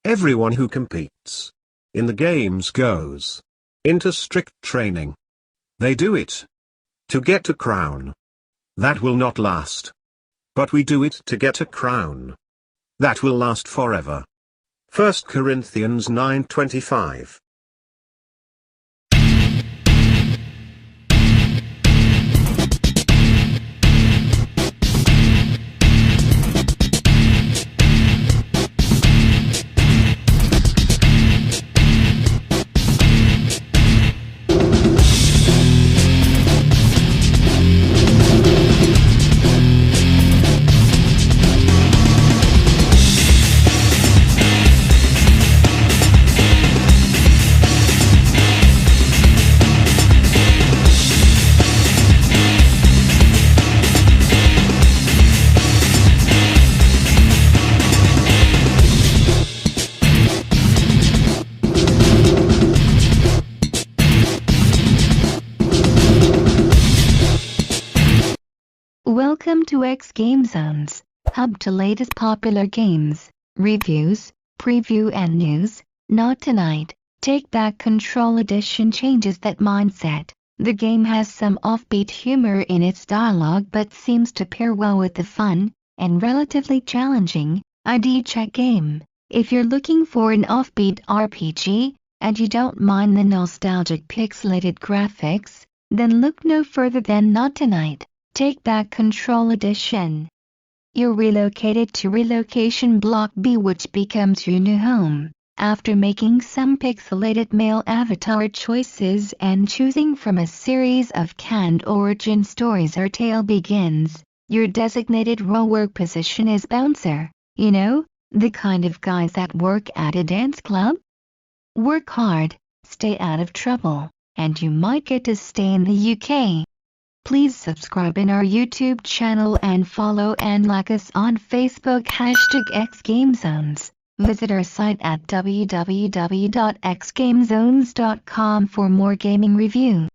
Everyone who competes in the games goes into strict training. They do it to get a crown. That will not last. But we do it to get a crown that will last forever. 1 Corinthians 9:25. Welcome to xGameZones, hub to latest popular games, reviews, preview and news. Not tonight. Take Back Control Edition changes that mindset. The game has some offbeat humor in its dialogue but seems to pair well with the fun and relatively challenging ID check game. If you're looking for an offbeat RPG and you don't mind the nostalgic pixelated graphics, then look no further than Not Tonight. Take Back Control Edition. You're relocated to Relocation Block B, which becomes your new home. After making some pixelated male avatar choices and choosing from a series of canned origin stories, our tale begins. Your designated role work position is bouncer. You know, the kind of guys that work at a dance club? Work hard, stay out of trouble, and you might get to stay in the UK. Please subscribe in our YouTube channel and follow and like us on Facebook #xGameZones. Visit our site at www.xgamezones.com for more gaming review.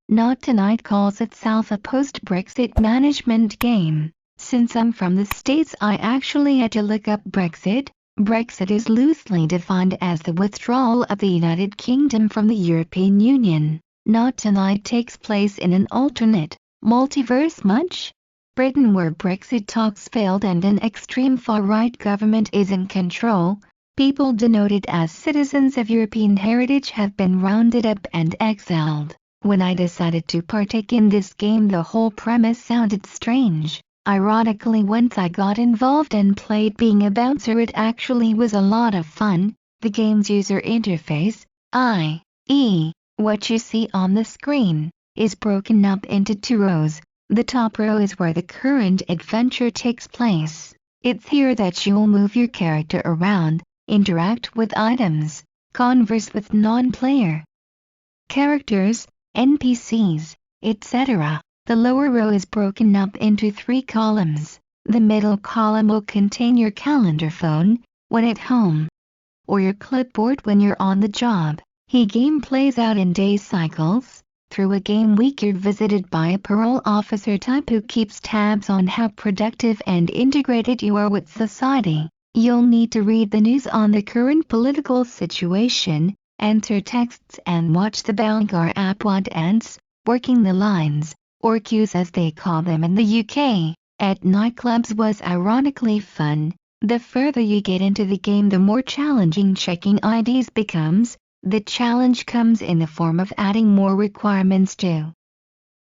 Not Tonight calls itself a post-Brexit management game. Since I'm from the States, I actually had to look up Brexit. Brexit is loosely defined as the withdrawal of the United Kingdom from the European Union. Not Tonight takes place in an alternate multiverse much Britain, where Brexit talks failed and an extreme far-right government is in control. People denoted as citizens of European heritage have been rounded up and exiled. When I decided to partake in this game, the whole premise sounded strange. Ironically, once I got involved and played being a bouncer, it actually was a lot of fun. The game's user interface, i.e., what you see on the screen, is broken up into two rows. The top row is where the current adventure takes place. It's here that you'll move your character around, interact with items, converse with non-player characters, NPCs, etc. The lower row is broken up into 3 columns. The middle column will contain your calendar phone when at home, or your clipboard when you're on the job. The game plays out in day cycles. Through a game week, you're visited by a parole officer type who keeps tabs on how productive and integrated you are with society. You'll need to read the news on the current political situation, enter texts and watch the Bangar app What Ants, working the lines, or queues as they call them in the UK, at nightclubs was ironically fun. The further you get into the game, the more challenging checking IDs becomes. The challenge comes in the form of adding more requirements to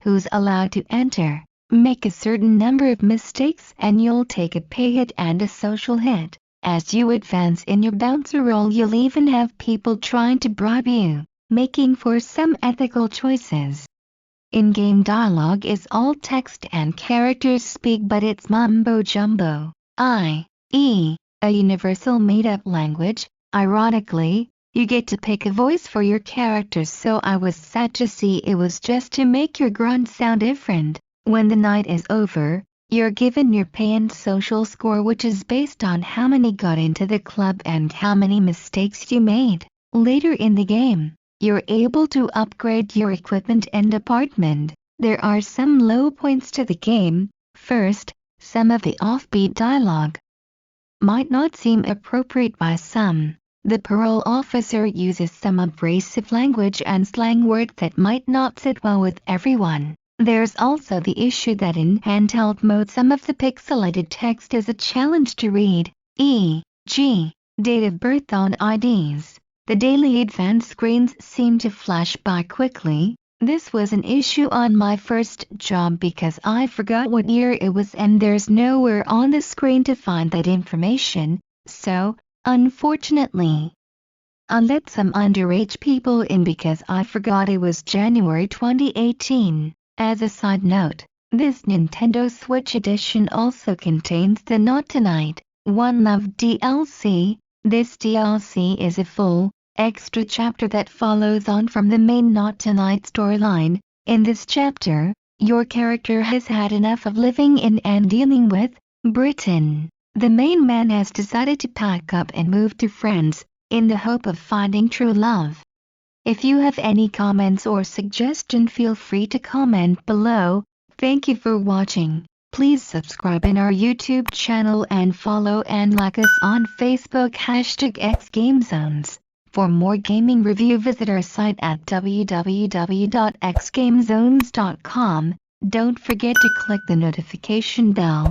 who's allowed to enter. Make a certain number of mistakes and you'll take a pay hit and a social hit. As you advance in your bouncer role, you'll even have people trying to bribe you, making for some ethical choices. In-game dialogue is all text and characters speak, but it's mumbo-jumbo, i.e., a universal made-up language. Ironically, You get to pick a voice for your characters, so I was sad to see it was just to make your grunt sound different. When the night is over, you're given your pay and social score, which is based on how many got into the club and how many mistakes you made. Later in the game, you're able to upgrade your equipment and apartment. There are some low points to the game. First, some of the offbeat dialogue might not seem appropriate by some. The parole officer uses some abrasive language and slang words that might not sit well with everyone. There's also the issue that in handheld mode some of the pixelated text is a challenge to read, e.g., date of birth on IDs. The daily advance screens seem to flash by quickly. This was an issue on my first job because I forgot what year it was and there's nowhere on the screen to find that information, so, unfortunately, I let some underage people in because I forgot it was January 2018. As a side note, this Nintendo Switch edition also contains the Not Tonight, One Love DLC. This DLC is a full, extra chapter that follows on from the main Not Tonight storyline. In this chapter, your character has had enough of living in and dealing with Britain. The main man has decided to pack up and move to France, in the hope of finding true love. If you have any comments or suggestion, feel free to comment below. Thank you for watching. Please subscribe in our YouTube channel and follow and like us on Facebook #xGameZones. For more gaming review, visit our site at www.xgamezones.com. Don't forget to click the notification bell.